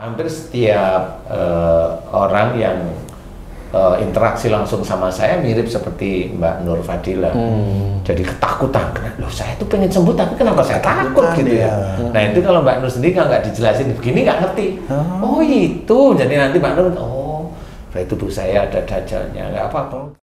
Hampir setiap orang yang interaksi langsung sama saya mirip seperti Mbak Nur Fadilah. Jadi ketakutan, loh saya tuh pengen sembuh tapi kenapa saya takut gitu ya. Nah itu kalau Mbak Nur sendiri kalau nggak dijelasin begini nggak ngerti. Oh itu, jadi nanti Mbak Nur, oh berarti tubuh saya ada dajalnya, nggak apa-apa.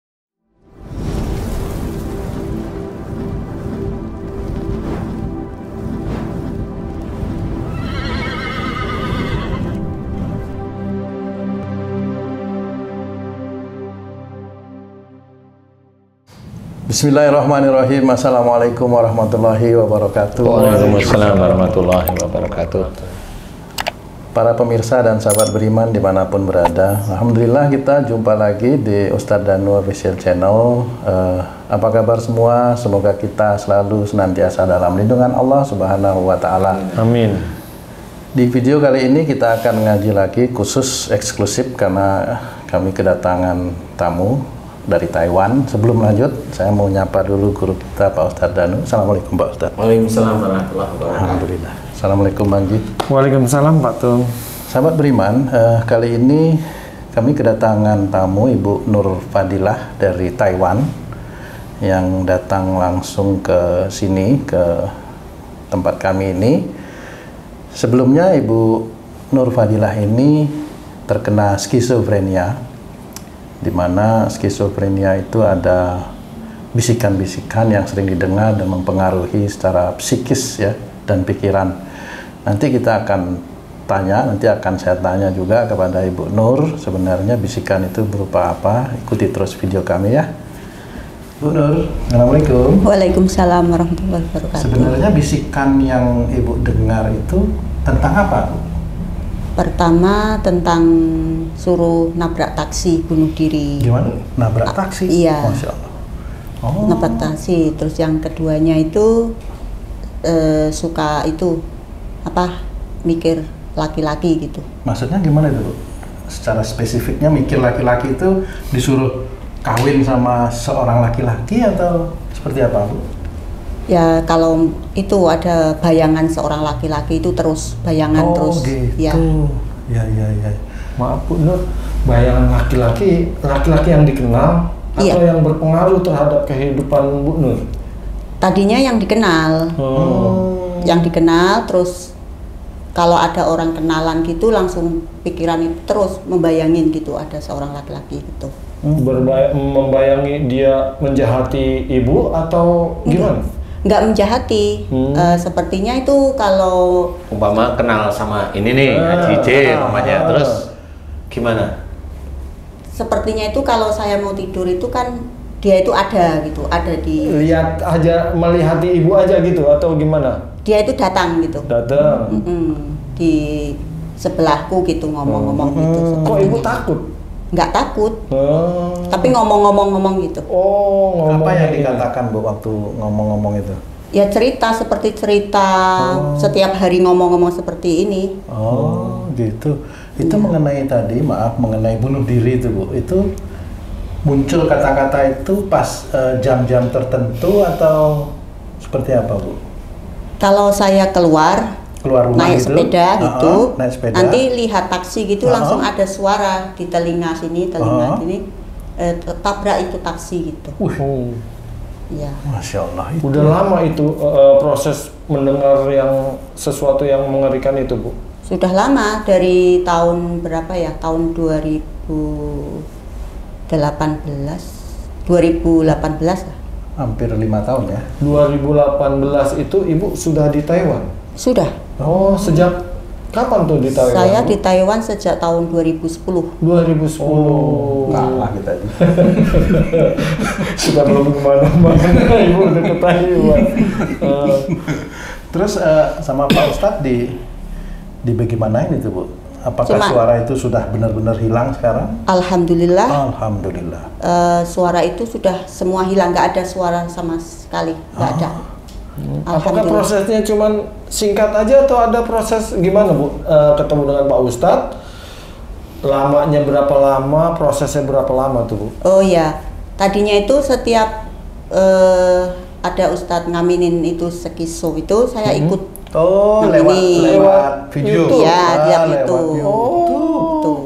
Bismillahirrahmanirrahim. Assalamualaikum warahmatullahi wabarakatuh. Waalaikumsalam warahmatullahi wabarakatuh. Para pemirsa dan sahabat beriman dimanapun berada, alhamdulillah kita jumpa lagi di Ustadz Danu Official Channel. Apa kabar semua? Semoga kita selalu senantiasa dalam lindungan Allah Subhanahu wa Ta'ala. Amin. Di video kali ini kita akan ngaji lagi khusus eksklusif karena kami kedatangan tamu dari Taiwan. Sebelum lanjut, saya mau nyapa dulu guru kita Pak Ustadz Danu. Assalamualaikum Pak Ustadz. Waalaikumsalam warahmatullahi wabarakatuh. Alhamdulillah. Assalamualaikum Bang Ji. Waalaikumsalam Pak Tung. Sahabat beriman, kali ini kami kedatangan tamu Ibu Nur Fadilah dari Taiwan yang datang langsung ke sini, ke tempat kami ini. Sebelumnya Ibu Nur Fadilah ini terkena skizofrenia, di mana skizofrenia itu ada bisikan-bisikan yang sering didengar dan mempengaruhi secara psikis ya dan pikiran. Nanti kita akan tanya, nanti akan saya tanya juga kepada Ibu Nur sebenarnya bisikan itu berupa apa. Ikuti terus video kami ya. Bu Nur, Assalamualaikum. Waalaikumsalam warahmatullahi wabarakatuh. Sebenarnya bisikan yang Ibu dengar itu tentang apa, Bu? Pertama tentang suruh nabrak taksi, bunuh diri. Gimana? Nabrak taksi? Iya. Masya Allah. Oh. Nabrak taksi. Terus yang keduanya itu suka itu apa? Mikir laki-laki gitu. Maksudnya gimana itu, Bu? Secara spesifiknya mikir laki-laki itu disuruh kawin sama seorang laki-laki atau seperti apa, Bu? Ya kalau itu ada bayangan seorang laki-laki itu terus bayangan terus. Gitu. Ya. Ya. Maaf Bu Nur, bayangan laki-laki yang dikenal atau yang berpengaruh terhadap kehidupan Bu Nur? Tadinya yang dikenal. Yang dikenal terus kalau ada orang kenalan gitu langsung pikiran itu terus membayangin gitu ada seorang laki-laki gitu. Membayangi dia menjahati ibu atau gimana? Nggak menjahati. Sepertinya itu kalau Umpama kenal sama ini nih, Haji J namanya, terus gimana? sepertinya itu kalau saya mau tidur itu kan dia itu ada gitu, ada di Lihat aja, melihat di ibu aja gitu atau gimana? dia itu datang gitu. Datang. Di sebelahku gitu ngomong-ngomong gitu. Kok ibu takut? Nggak takut. Tapi ngomong-ngomong gitu. Oh, ngomong. Apa yang dikatakan, Bu, waktu ngomong-ngomong itu? Ya cerita seperti cerita setiap hari ngomong-ngomong seperti ini. Oh, gitu. Itu mengenai tadi, maaf, mengenai bunuh diri itu, Bu. Itu muncul kata-kata itu pas jam-jam tertentu atau seperti apa, Bu? Kalau saya keluar Rumah naik gitu? sepeda gitu, naik sepeda. nanti lihat taksi gitu langsung ada suara di telinga sini, telinga sini, tabrak itu taksi gitu. Ya. Masya Allah. Itu. Udah lama itu proses mendengar yang sesuatu yang mengerikan itu, Bu? Sudah lama, dari tahun berapa ya? Tahun 2018 lah. Hampir 5 tahun ya. 2018 itu Ibu sudah di Taiwan? Sudah. Oh, sejak kapan tuh di Taiwan? Saya di Taiwan sejak tahun 2010. 2010. Kalah kita ini. Sudah belum kemana-mana, Ibu udah ke Taiwan. Terus sama Pak Ustadz di bagaimanain itu, Bu? Apakah suara itu sudah benar-benar hilang sekarang? Alhamdulillah. Alhamdulillah. Suara itu sudah semua hilang, nggak ada suara sama sekali, nggak ada. Apakah prosesnya cuman singkat aja atau ada proses gimana, Bu? Ketemu dengan Pak Ustadz, lamanya berapa lama, prosesnya berapa lama tuh, Bu? Oh ya, tadinya itu setiap ada Ustadz ngaminin itu skizo itu saya ikut Oh, Nah, lewat ini. video. Ya, dia lewat itu. YouTube. Tuh.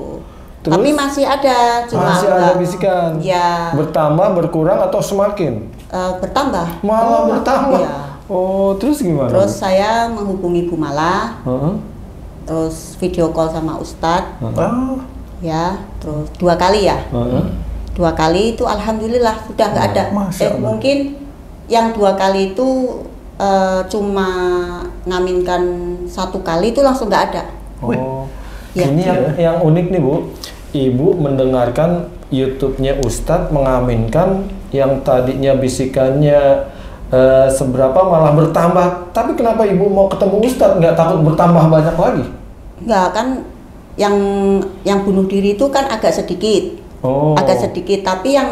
Terus? Tapi masih ada, cuma Masih ada enggak- bisikan. Ya, Bertambah, berkurang atau semakin? bertambah. Malah bertambah. Iya. Oh, terus gimana? Terus saya menghubungi Bu Mala, Heeh. terus video call sama Ustadz, Oh, ya, terus 2 kali ya. Heeh. 2 kali itu alhamdulillah sudah nggak ada. Masya Allah. Mungkin yang 2 kali itu cuma ngaminkan 1 kali itu langsung nggak ada. Oh. Ya. Ini yang unik nih Bu. Ibu mendengarkan YouTube-nya Ustadz mengaminkan yang tadinya bisikannya seberapa malah bertambah. Tapi kenapa Ibu mau ketemu Ustadz nggak takut bertambah banyak lagi? Nggak kan, yang bunuh diri itu kan agak sedikit. Oh. Agak sedikit, tapi yang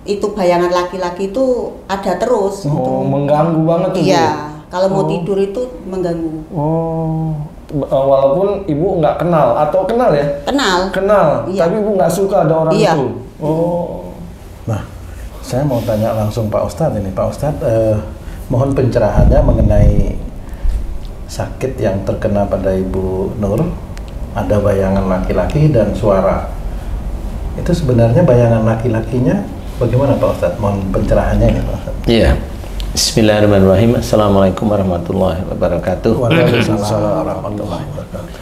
itu bayangan laki-laki itu ada terus. Oh, mengganggu banget tuh. Iya, Bu. kalau mau Oh. tidur itu mengganggu. Oh. Walaupun Ibu nggak kenal atau kenal ya? Kenal. Kenal, Iya. tapi Ibu nggak suka ada orang Iya. itu. Oh. nah, saya mau tanya langsung Pak Ustadz ini. Pak Ustadz, mohon pencerahannya mengenai sakit yang terkena pada Ibu Nur. Ada bayangan laki-laki dan suara. Itu sebenarnya bayangan laki-lakinya bagaimana Pak Ustadz? Mohon pencerahannya ini Pak Ustadz. Iya. Bismillahirrahmanirrahim. Assalamualaikum warahmatullahi wabarakatuh. Waalaikumsalam warahmatullahi wabarakatuh.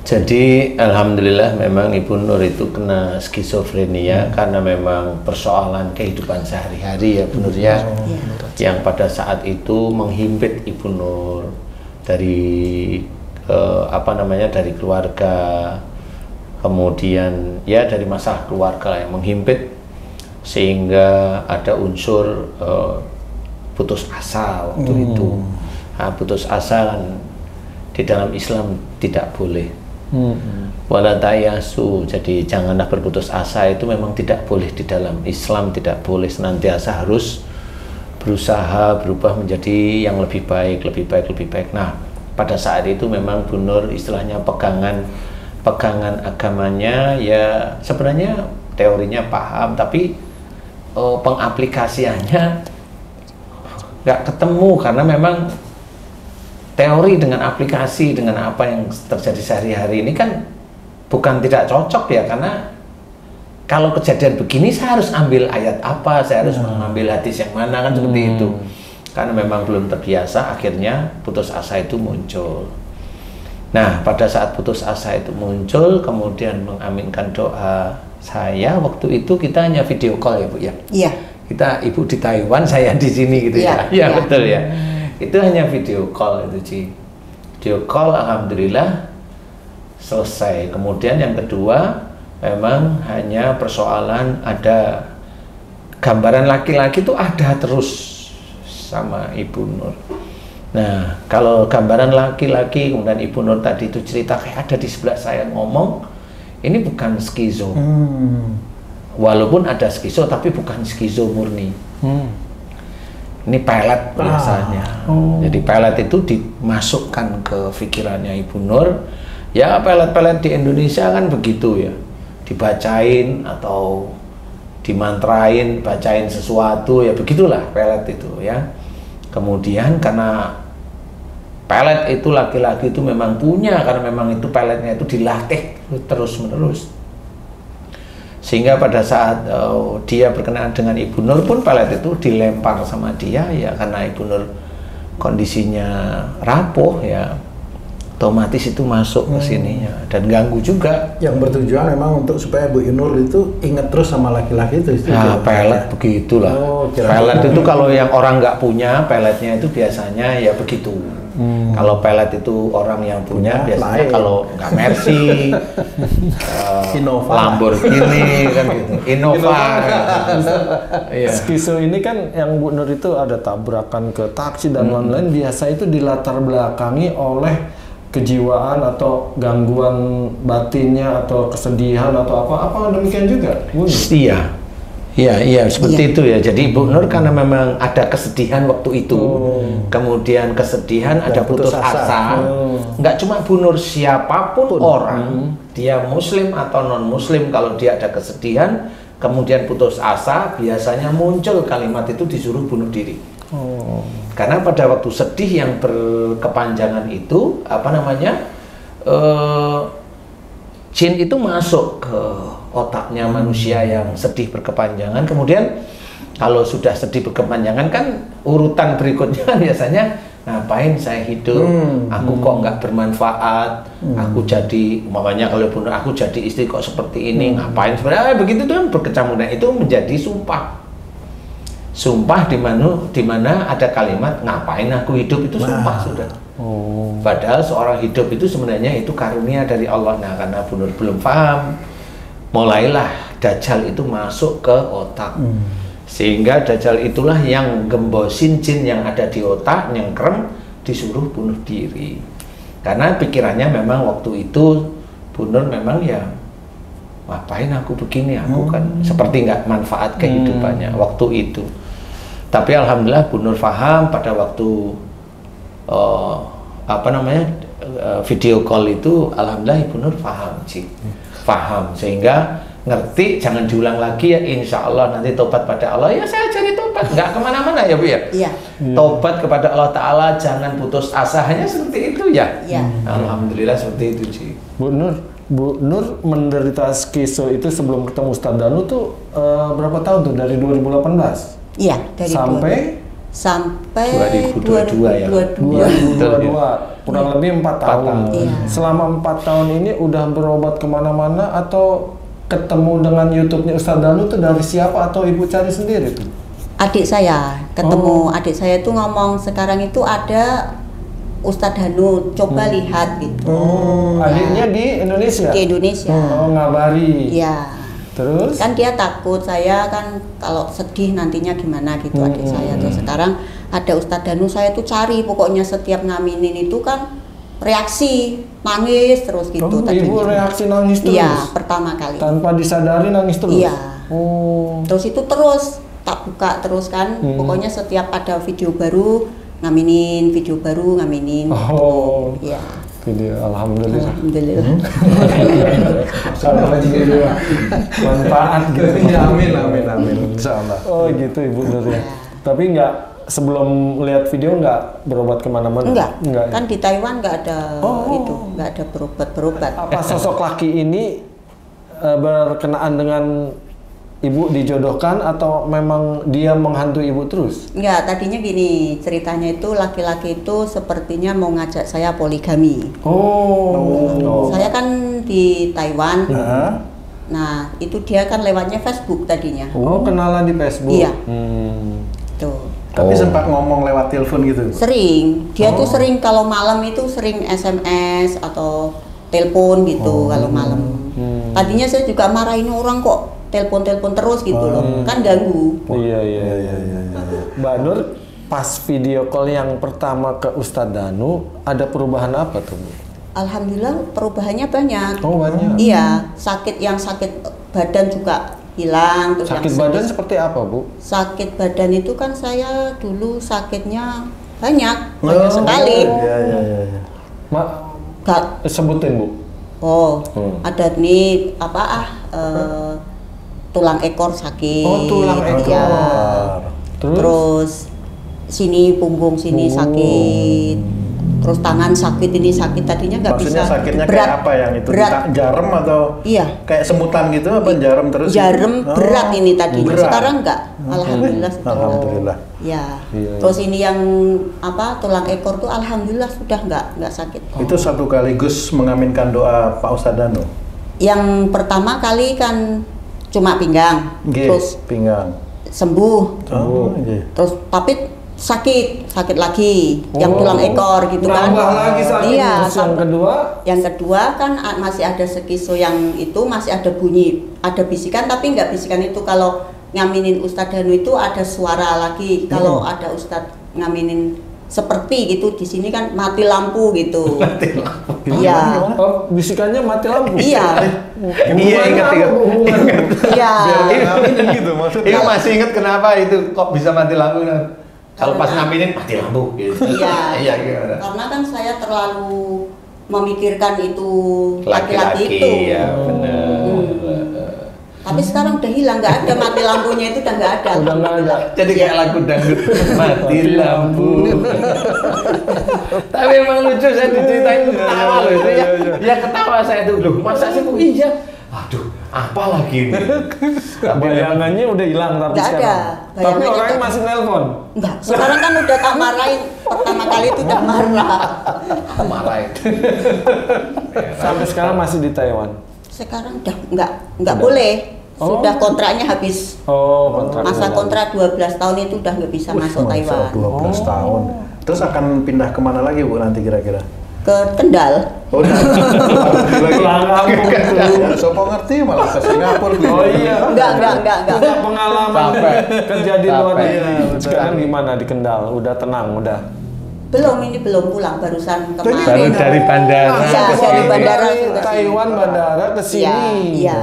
Jadi alhamdulillah memang Ibu Nur itu kena skizofrenia karena memang persoalan kehidupan sehari-hari ya Bu Nur ya. Yang pada saat itu menghimpit Ibu Nur dari dari keluarga, kemudian ya dari masalah keluarga yang menghimpit sehingga ada unsur putus asa waktu itu. Nah, putus asa kan di dalam Islam tidak boleh. Wala tayasu, jadi janganlah berputus asa, itu memang tidak boleh di dalam Islam, tidak boleh, senantiasa harus berusaha berubah menjadi yang lebih baik, lebih baik, lebih baik. Nah, pada saat itu memang Bu Nur istilahnya pegangan agamanya ya sebenarnya teorinya paham, tapi pengaplikasiannya nggak ketemu karena memang teori dengan aplikasi dengan apa yang terjadi sehari-hari ini kan bukan tidak cocok ya, karena kalau kejadian begini saya harus ambil ayat apa, saya harus mengambil hadis yang mana kan seperti itu. Karena memang belum terbiasa, akhirnya putus asa itu muncul. Nah, pada saat putus asa itu muncul, kemudian mengaminkan doa saya, waktu itu kita hanya video call ya Bu ya? Iya. Kita Ibu di Taiwan, saya di sini gitu ya? Iya, Iya, betul ya. Itu hanya video call itu Ci. Video call alhamdulillah selesai. Kemudian yang kedua memang hanya persoalan ada gambaran laki-laki itu ada terus sama Ibu Nur. Nah, kalau gambaran laki-laki kemudian Ibu Nur tadi itu cerita kayak ada di sebelah saya ngomong, ini bukan skizo. Walaupun ada skizo tapi bukan skizo murni. Ini pelet biasanya. Jadi pelet itu dimasukkan ke pikirannya Ibu Nur. Ya pelet-pelet di Indonesia kan begitu ya. Dibacain atau dimantrain, bacain sesuatu ya begitulah pelet itu ya. Kemudian karena pelet itu laki-laki itu memang punya, karena memang itu peletnya itu dilatih terus-menerus. Sehingga pada saat dia berkenaan dengan Ibu Nur pun pelet itu dilempar sama dia ya, karena Ibu Nur kondisinya rapuh ya, otomatis itu masuk ke sininya dan ganggu juga. Yang bertujuan memang untuk supaya Bu Nur itu ingat terus sama laki-laki itu. Nah, pelet begitulah. Pelet itu kalau yang orang nggak punya, peletnya itu biasanya ya begitu. Kalau pelet itu orang yang punya biasanya lain. kalau nggak Mercy, Innova. Lamborghini kan gitu, Innova. Iya. Skizo ini kan yang Bu Nur itu ada tabrakan ke taksi dan lain-lain, biasa itu dilatar belakangi oleh kejiwaan atau gangguan batinnya atau kesedihan atau apa demikian juga Bu Nur? Iya seperti itu ya. Jadi Bu Nur karena memang ada kesedihan waktu itu, kemudian kesedihan ada putus asa. Nggak cuma Bu Nur, siapapun orang, dia Muslim atau non Muslim, kalau dia ada kesedihan, kemudian putus asa, biasanya muncul kalimat itu disuruh bunuh diri. Karena pada waktu sedih yang berkepanjangan itu, jin itu masuk ke otaknya manusia yang sedih berkepanjangan. Kemudian kalau sudah sedih berkepanjangan kan urutan berikutnya biasanya, ngapain saya hidup, aku kok nggak bermanfaat, aku jadi, umpamanya kalau benar aku jadi istri kok seperti ini, ngapain sebenarnya begitu tuh berkecamuk. Nah, itu menjadi sumpah di mana ada kalimat ngapain aku hidup, itu sumpah sudah. Padahal seorang hidup itu sebenarnya itu karunia dari Allah. Nah, karena Bu Nur belum paham, mulailah Dajjal itu masuk ke otak. Sehingga Dajjal itulah yang gembosin jin yang ada di otak, nyengkrem, disuruh bunuh diri. Karena pikirannya memang waktu itu Bu Nur memang ya, ngapain aku begini, aku kan seperti nggak manfaat kehidupannya waktu itu. Tapi alhamdulillah Bu Nur paham pada waktu video call itu, alhamdulillah Ibu Nur paham sih, paham, sehingga ngerti jangan diulang lagi ya, insya Allah nanti tobat pada Allah. Ya saya cari tobat, nggak kemana-mana ya Bu ya. Iya. Tobat kepada Allah Ta'ala, jangan putus asa, hanya seperti itu ya. Iya. Alhamdulillah seperti itu sih. Bu Nur menderita skizo itu sebelum ketemu Ustadz Danu tuh berapa tahun tuh, dari 2018? Iya, dari sampai 2022 ya. 2022, kurang lebih 4 tahun. Iya. Selama 4 tahun ini udah berobat kemana-mana atau ketemu dengan YouTube-nya Ustadz Danu tuh dari siapa atau Ibu cari sendiri tuh? Adik saya ketemu, adik saya tuh ngomong sekarang itu ada Ustadz Danu, coba lihat gitu. Adiknya di Indonesia? Di Indonesia. Ngabari. Iya. Terus? Kan dia takut saya kan kalau sedih nantinya gimana gitu adik saya. Terus sekarang ada Ustadz Danu, saya tuh cari pokoknya setiap ngaminin itu kan reaksi nangis terus gitu. Ibu reaksi nangis terus? Iya, pertama kali. Tanpa disadari nangis terus? Iya. Terus itu terus tak buka terus kan. Pokoknya setiap ada video baru ngaminin, video baru ngaminin. Iya. Video, alhamdulillah. Alhamdulillah. Manfaat gitu. Ya, amin. Insyaallah. Oh gitu Ibu Nur ya. Tapi nggak, sebelum lihat video nggak berobat kemana-mana? Enggak. Ya? Kan di Taiwan nggak ada itu, nggak ada berobat. Apa sosok laki ini berkenaan dengan Ibu dijodohkan atau memang dia menghantui Ibu terus? Enggak, tadinya gini, ceritanya itu laki-laki itu sepertinya mau ngajak saya poligami. Saya kan di Taiwan. Nah, itu dia kan lewatnya Facebook tadinya. Kenalan di Facebook? Iya. Tuh. Tapi sempat ngomong lewat telepon gitu? Sering. Dia tuh sering kalau malam itu sering SMS atau telepon gitu kalau malam. Tadinya saya juga marah, ini orang kok telepon terus gitu loh, kan ganggu. Iya. Mbak Nur, pas video call yang pertama ke Ustadz Danu, ada perubahan apa tuh, Bu? Alhamdulillah perubahannya banyak. Banyak. Iya, sakit badan juga hilang. Terus sakit badan seperti apa, Bu? Sakit badan itu kan saya dulu sakitnya banyak sekali. Iya. Sebutin, Bu. Ada nih tulang ekor sakit. Tulang ekor. Ya. Terus sini punggung sini sakit. Terus tangan sakit, ini sakit, tadinya nggak bisa. Maksudnya sakitnya berat, kayak apa yang itu? Berat. Jarum atau? Iya. Kayak semutan gitu apa jarum terus? Jarum berat ini tadinya. Berat. Sekarang enggak. Alhamdulillah. Alhamdulillah. Ya. Terus ini yang tulang ekor tuh alhamdulillah sudah nggak sakit. Itu sekaligus mengaminkan doa Pak Ustadz Danu. Yang pertama kali kan cuma pinggang, terus pinggang sembuh. Terus tapi sakit lagi, yang tulang ekor gitu kan. Nambah lagi sakit. Iya. Yang kedua kan masih ada skizo, yang itu masih ada bunyi, ada bisikan tapi nggak bisikan itu. Kalau ngaminin Ustadz Danu itu ada suara lagi. Kalau ada Ustadz ngaminin seperti gitu, di sini kan mati lampu gitu. Mati lampu. Iya. Bisikannya mati lampu. Iya. Ingat. Iya. Ngaminin gitu maksudnya. Itu masih ingat kenapa itu kok bisa mati lampu? Kalau pas ngaminin mati lampu gitu. Iya. Iya gimana? Karena kan saya terlalu memikirkan itu laki-laki itu. Ya benar. Tapi sekarang udah hilang, nggak ada, mati lampunya itu udah nggak ada. Udah nggak ada. Jadi kayak lagu dangdut mati lampu. Tapi emang lucu, saya diceritain tuh ketawa loh itu ya. Ya ketawa saya tuh, loh masa sih kok iya? Aduh, apa lagi ini? Bayangannya udah hilang tapi Nggak sekarang. ada. Tapi Bayangannya orangnya tuh- masih nelpon. Enggak, sekarang kan udah tak marahin. Pertama kali itu udah marah. Marah itu. Sampai sekarang masih di Taiwan. Sekarang udah nggak boleh. Oh. Sudah kontraknya habis. Oh, kontrak. Masa kontrak 12 tahun itu udah nggak bisa masuk Taiwan. 12 tahun. Terus akan pindah kemana lagi Bu nanti kira-kira? Ke Kendal. Oh, Pulang kampung tuh. Ya, Sopo ngerti malah ke Singapura Bu. Oh iya. Enggak. Udah pengalaman Capek. kerja di luar Capek. negeri. Sekarang gimana di Kendal? Udah tenang, udah. Belum pulang, barusan Baru kemarin. dari bandara Iya, ke dari sini. bandara Dari sudah Taiwan bandara ke sini. Iya.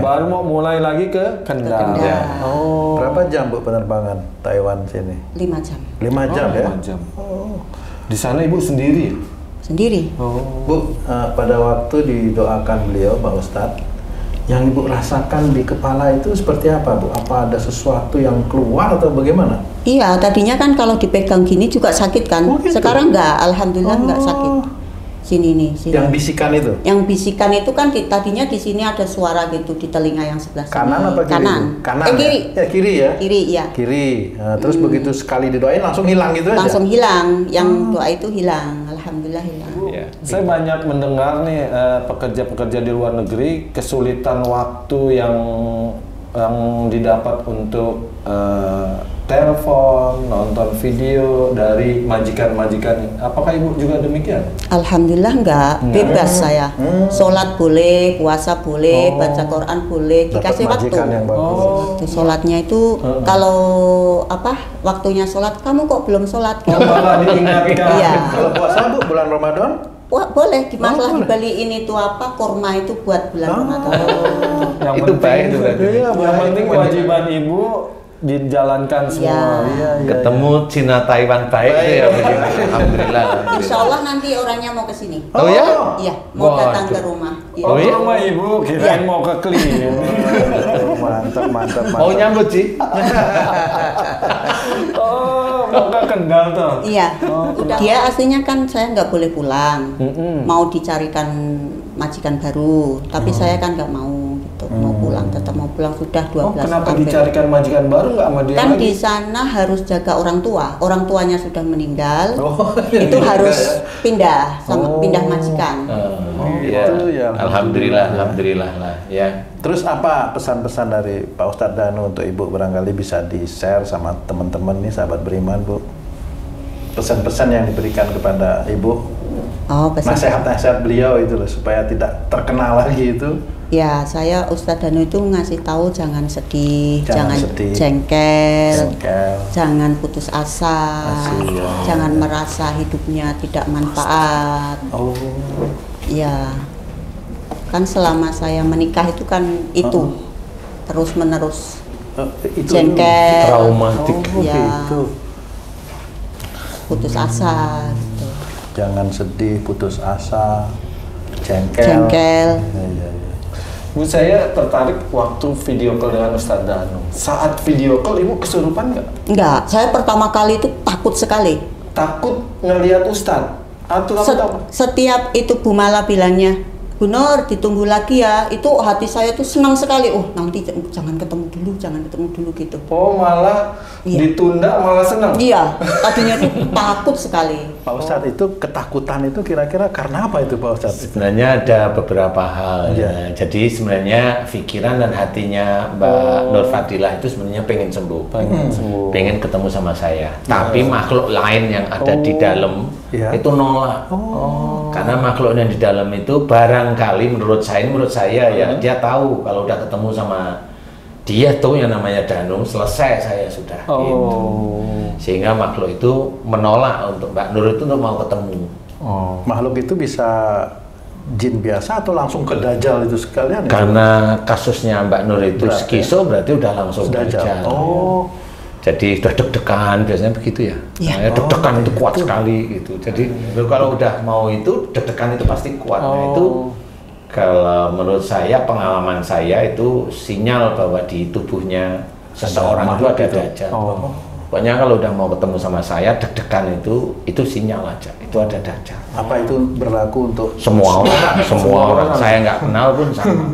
Baru mau mulai lagi ke Kendal. Kendal. Ya. Oh. Berapa jam Bu penerbangan Taiwan sini? 5 jam 5 jam ya? 5 jam. Di sana Ibu sendiri? sendiri. Oh. Bu, pada waktu didoakan beliau Pak Ustadz, yang Ibu rasakan di kepala itu seperti apa Bu? Apa ada sesuatu yang keluar atau bagaimana? Iya, tadinya kan kalau dipegang gini juga sakit kan. Oh, gitu? Sekarang enggak, alhamdulillah enggak sakit. Sini nih, sini. Yang bisikan itu? Yang bisikan itu kan tadinya di sini ada suara gitu di telinga yang sebelah sini. Kanan apa kiri? Kanan. Bu? Kanan Kiri. Ya? Kiri ya? Kiri, iya. Kiri. Nah, terus begitu sekali didoain langsung hilang gitu aja? Langsung hilang, yang doa itu hilang. Alhamdulillah hilang. Ya. Saya banyak mendengar nih pekerja-pekerja di luar negeri kesulitan waktu yang didapat untuk telepon, nonton video dari majikan-majikan. Apakah Ibu juga demikian? Alhamdulillah enggak, bebas saya. Sholat boleh, puasa boleh, baca Quran boleh, Dapat dikasih waktu. majikan yang bagus. Waktu sholatnya itu kalau waktunya sholat kamu kok belum sholat? Malah diingatkan. Iya. Kalau puasa Bu, bulan Ramadan? Wah, boleh masalah dibalikin itu kurma itu buat bulan Ramadan. Yang Itu baik itu berarti. Iya, Yang baik. penting kewajiban Ibu dijalankan semua. Iya. Ketemu Cina Taiwan baik itu ya begini. Alhamdulillah. Insya Allah nanti orangnya mau ke sini. Oh ya? Iya, mau datang Waduh. ke rumah. Iya. Oh, iya? rumah Ibu kirain mau ke clean. Mantap, mantap, mantap. Mau nyambut sih? Oh, mau ke Kendal tuh. Iya, udah. Dia aslinya kan saya nggak boleh pulang, mau dicarikan majikan baru, tapi saya kan nggak mau gitu, mau pulang, tetap mau pulang sudah 12 Oh, kenapa tahun. dicarikan majikan baru nggak sama dia Kan lagi? di sana harus jaga orang tuanya sudah meninggal, Oh, itu iya. harus pindah pindah majikan. Iya. Itu ya, Alhamdulillah, alhamdulillah lah ya. Terus apa pesan-pesan dari Pak Ustadz Danu untuk Ibu barangkali bisa di-share sama teman-teman nih sahabat beriman Bu? Pesan-pesan yang diberikan kepada Ibu, Oh, pesan. nasihat-nasihat beliau itu loh supaya tidak terkenal lagi itu. Ya, saya Ustadz Danu itu ngasih tahu jangan sedih, Jangan jangan sedih. jengkel, Jengkel. jangan putus asa, Iya. jangan merasa hidupnya tidak manfaat. Oh, Ya, kan selama saya menikah itu kan itu terus menerus itu jengkel, Traumatik. Oh, Ya. gitu. putus asa, gitu. Jangan sedih, putus asa, jengkel. Jengkel. Iya, iya, iya. Bu, saya tertarik waktu video call dengan Ustadz Danu. Saat video call Ibu kesurupan nggak? Enggak, saya pertama kali itu takut sekali. Takut ngelihat Ustadz? Atau kamu takut? Setiap itu Bu Mala bilangnya, Bu Nur ditunggu lagi ya, itu hati saya tuh senang sekali. Oh, nanti jangan ketemu dulu gitu. Oh, malah Iya. ditunda malah senang? Iya, tadinya tuh takut sekali. Pak Ustadz, itu ketakutan itu kira-kira karena apa itu Pak Ustadz? Sebenarnya ada beberapa hal. Iya. Ya. Jadi sebenarnya pikiran dan hatinya Mbak Nur Fadilah itu sebenarnya pengen sembuh, pengen ketemu sama saya. Tapi makhluk lain yang ada di dalam Iya. itu nolak. Karena makhluk yang di dalam itu barangkali menurut saya ya dia tahu kalau udah ketemu sama dia tuh yang namanya Danu, selesai saya sudah. Gitu. Sehingga makhluk itu menolak untuk Mbak Nur itu untuk mau ketemu. Makhluk itu bisa jin biasa atau langsung ke Dajjal itu sekalian? Karena kasusnya Mbak Nur itu Berat, skizo berarti udah langsung Dajjal. Dajjal. Oh, Jadi udah deg-degan biasanya begitu ya. Iya. Nah, deg-degan itu kuat sekali gitu. Jadi kalau udah mau itu deg-degan itu pasti kuat. Nah, itu Kalau menurut saya, pengalaman saya itu sinyal bahwa di tubuhnya seseorang itu ada dajjal. Pokoknya kalau udah mau ketemu sama saya, deg-degan itu sinyal aja, itu ada dajjal. Apa itu berlaku untuk Semua orang, saya nggak kenal pun sama.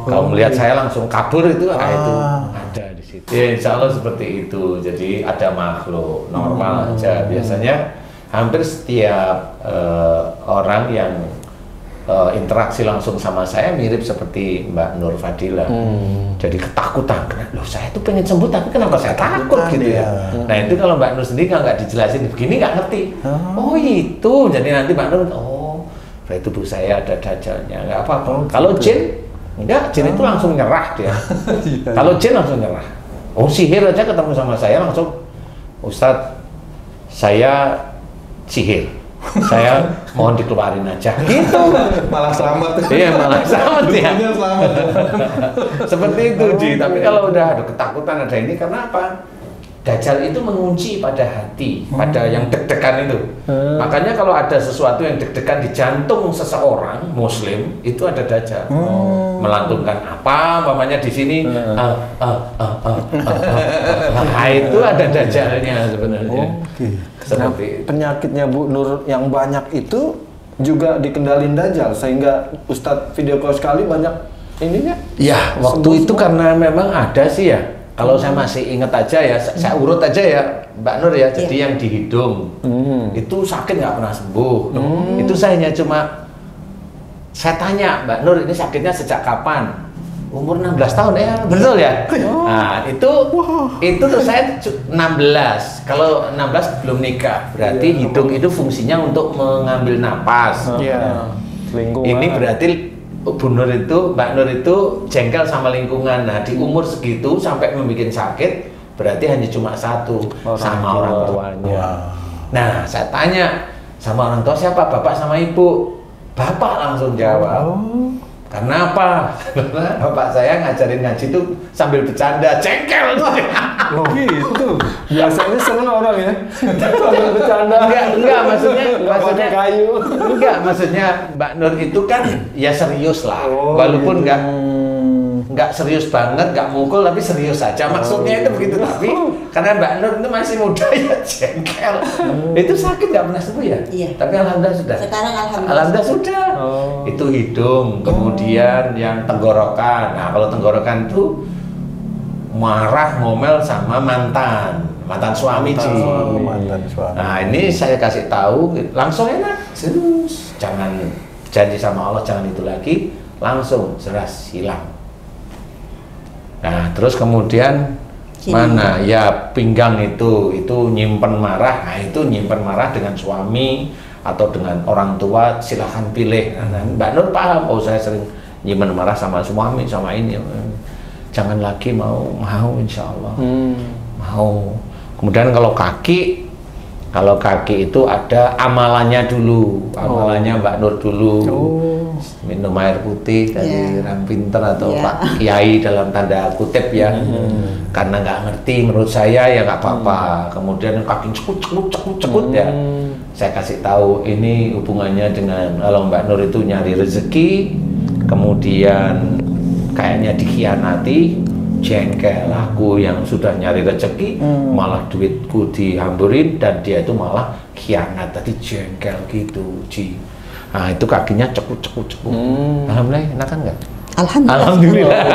Kalau melihat saya langsung kabur itu, itu ada di situ. Ya, insya Allah seperti itu. Jadi ada makhluk normal aja. Biasanya hampir setiap orang yang interaksi langsung sama saya mirip seperti Mbak Nur Fadilah. Jadi ketakutan, loh saya tuh pengen sembuh tapi kenapa saya takut gitu ya. Nah itu kalau Mbak Nur sendiri nggak dijelasin begini nggak ngerti. Oh itu, jadi nanti Mbak Nur, berarti tubuh saya ada dajjalnya, nggak apa-apa. Kalau jin, enggak, jin itu langsung nyerah dia. Kalau jin langsung nyerah. Oh sihir aja ketemu sama saya langsung, Ustadz saya sihir, saya mohon dikeluarin aja gitu. malah selamat. Iya malah selamat ya. Selamat. Seperti itu Ji. Tapi kalau udah ada ketakutan ada ini, karena apa? Dajjal itu mengunci pada hati, pada yang deg-degan itu. Makanya kalau ada sesuatu yang deg-degan di jantung seseorang Muslim, itu ada Dajjal. Melantunkan apa, umpamanya di sini, nah itu ada Dajjalnya sebenarnya. Seperti itu. Penyakitnya Bu Nur yang banyak itu juga dikendalin Dajjal, sehingga Ustadz video call sekali banyak ininya. Ya, waktu itu karena memang ada sih ya. Kalau saya masih ingat aja ya, saya urut aja ya Mbak Nur ya. Jadi yang di hidung itu sakit nggak pernah sembuh. Itu saya hanya cuma, saya tanya Mbak Nur ini sakitnya sejak kapan? Umur 16 tahun ya, betul ya? Nah itu tuh saya 16. Kalau 16 belum nikah, berarti hidung itu fungsinya untuk mengambil napas. Ini berarti Mbak Nur itu jengkel sama lingkungan. Nah di umur segitu sampai membuat sakit, berarti hanya cuma satu, sama orang tuanya. Nah saya tanya sama orang tua siapa, bapak sama ibu? Bapak langsung jawab. Karena apa? Karena bapak saya ngajarin ngaji itu sambil bercanda, jengkel. Oh gitu. Biasanya seneng orang ya. Sambil bercanda. Enggak, maksudnya kayu. Enggak, maksudnya Mbak Nur itu kan ya serius lah. Walaupun enggak serius banget, enggak mukul tapi serius aja. Maksudnya itu begitu. Tapi karena Mbak Nur itu masih muda ya jengkel. Itu sakit enggak pernah sembuh ya? Iya. Tapi alhamdulillah sudah. Sekarang alhamdulillah Sudah. Itu hidung, kemudian yang tenggorokan. Nah, kalau tenggorokan itu marah, ngomel sama mantan suami Ci. Mantan suami. Nah, ini saya kasih tahu langsung enak. Serius. Jangan janji sama Allah jangan itu lagi, langsung jelas hilang. Nah, terus kemudian mana ya pinggang itu nyimpen marah. Nah, itu nyimpen marah dengan suami atau dengan orang tua, silahkan pilih. Nah, Mbak Nur paham, saya sering nyimpen marah sama suami, sama ini. Jangan lagi mau insya Allah. Mau. Kemudian kalau kaki itu ada amalannya dulu, amalannya Mbak Nur dulu. Minum air putih dari orang pinter atau Pak Kiai dalam tanda kutip ya. Karena nggak ngerti, menurut saya ya nggak apa-apa. Kemudian kaki cekut ya. Saya kasih tahu ini hubungannya dengan kalau Mbak Nur itu nyari rezeki, kemudian kayaknya dikhianati, jengkel aku yang sudah nyari rezeki, malah duitku dihamburin dan dia itu malah khianat, tadi jengkel gitu, Ci. Nah itu kakinya cekut. Alhamdulillah, enak kan nggak? Alhamdulillah.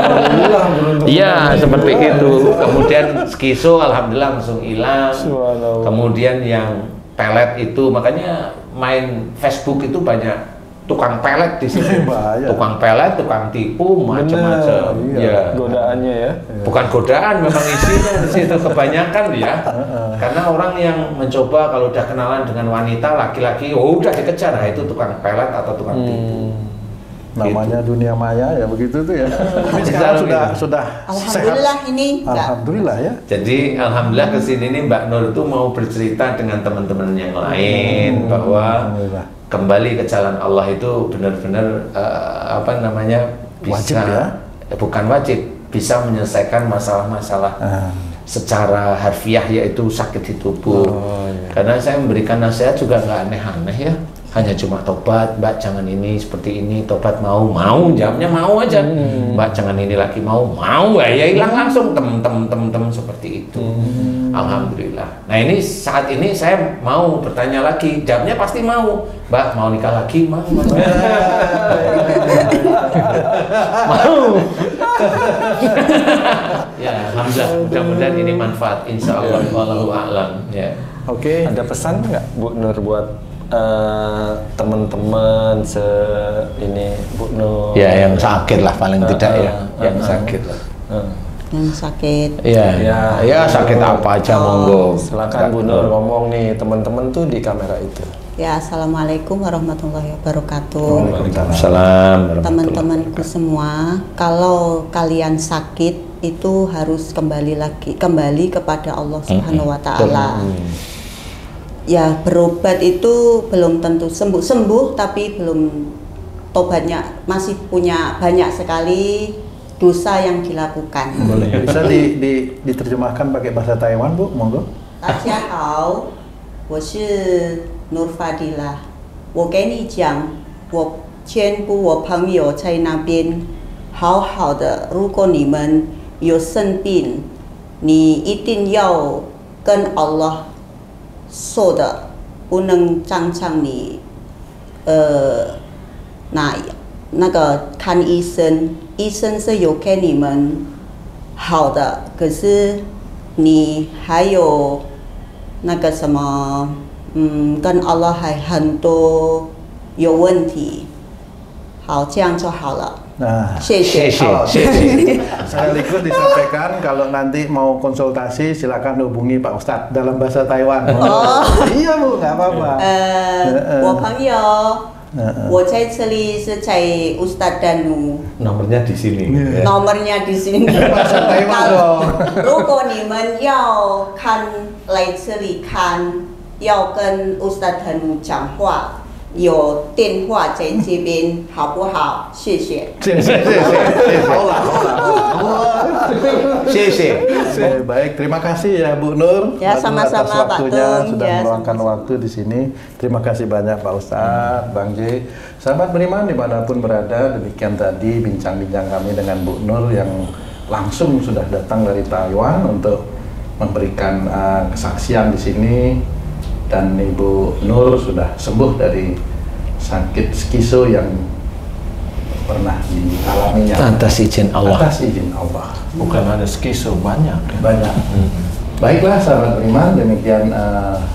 Iya seperti itu. Kemudian skizo, alhamdulillah langsung hilang. Kemudian yang pelet itu, makanya main Facebook itu banyak tukang pelet di sini. Tukang pelet, tukang tipu, macam-macam. Ya. Godaannya ya. Bukan godaan, memang isinya di situ kebanyakan ya. Karena orang yang mencoba kalau udah kenalan dengan wanita laki-laki, udah dikejar. Nah, itu tukang pelet atau tukang tipu. Namanya gitu. Dunia maya ya begitu tuh ya. Tapi sekarang sudah alhamdulillah sehat. ini. Alhamdulillah ya. Jadi alhamdulillah kesini nih Mbak Nur itu mau bercerita dengan teman-teman yang lain bahwa kembali ke jalan Allah itu benar-benar bisa, wajib ya? Bukan wajib, bisa menyelesaikan masalah-masalah secara harfiah, yaitu sakit di tubuh. Karena saya memberikan nasihat juga nggak aneh-aneh ya. hanya cuma tobat, Mbak jangan ini seperti ini, tobat mau, jawabnya mau aja. Mbak jangan ini lagi mau, ya hilang langsung tem seperti itu. Alhamdulillah. Nah ini saat ini saya mau bertanya lagi, jawabnya pasti mau. Mbak mau nikah lagi, mau. Mau. Ya, alhamdulillah. Mudah-mudahan ini manfaat, insya Allah. Wallahu a'lam. Ya. Oke. Ada pesan nggak Bu Nur buat teman-teman ini Bu Nur? Ya, yang sakit lah paling tidak ya, yang sakit lah. Yang sakit. Ya sakit apa aja monggo. Silakan Bu Nur ngomong nih, teman-teman tuh di kamera itu. Ya, assalamualaikum warahmatullahi wabarakatuh. Waalaikumsalam. Teman-temanku semua, kalau kalian sakit itu harus kembali kepada Allah Subhanahu wa taala. Ya, berobat itu belum tentu sembuh, tapi belum tobatnya, masih punya banyak sekali dosa yang dilakukan. Boleh. Bisa diterjemahkan pakai bahasa Taiwan, Bu? Monggo. 大家好，我是 Nur Fadilah。我给你讲，我全部我朋友在那边好好的。如果你们有生病，你一定要跟 Allah 说的，不能常常你那个看医生，医生是有给你们好的，可是你还有那个什么，跟 Allah 还很多有问题。好，这样就好了。 Nah, 谢谢。 sekaligus disampaikan kalau nanti mau konsultasi silakan hubungi Pak Ustadz dalam bahasa Taiwan. Iya Bu, nggak apa-apa. 我朋友，我在这里是在 Ustadz Danu。 Nomornya di sini. Nomornya di sini. Bahasa Taiwan dong. 如果你们要来这里看，要跟 Ustadz Danu 讲话。 有电话在这边，好不好？谢谢。Baik, terima kasih ya Bu Nur. Ya, sama-sama atas Pak waktunya Tung. sudah Ya, meluangkan sama-sama. waktu di sini. Terima kasih banyak Pak Ustadz, Bang J. Sahabat beriman dimanapun berada, demikian tadi bincang-bincang kami dengan Bu Nur yang langsung sudah datang dari Taiwan untuk memberikan kesaksian di sini. Dan Ibu Nur sudah sembuh dari sakit skizo yang pernah dialaminya Atas izin Allah. Atas izin Allah. Bukan ada skizo, banyak. Banyak. Baiklah sahabat beriman, demikian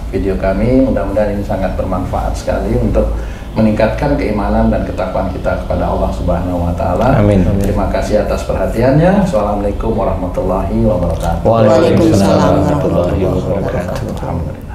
video kami. Mudah-mudahan ini sangat bermanfaat sekali untuk meningkatkan keimanan dan ketakwaan kita kepada Allah Subhanahu wa taala. Amin. Terima kasih atas perhatiannya. Assalamualaikum warahmatullahi wabarakatuh. Waalaikumsalam warahmatullahi wabarakatuh. Alhamdulillah.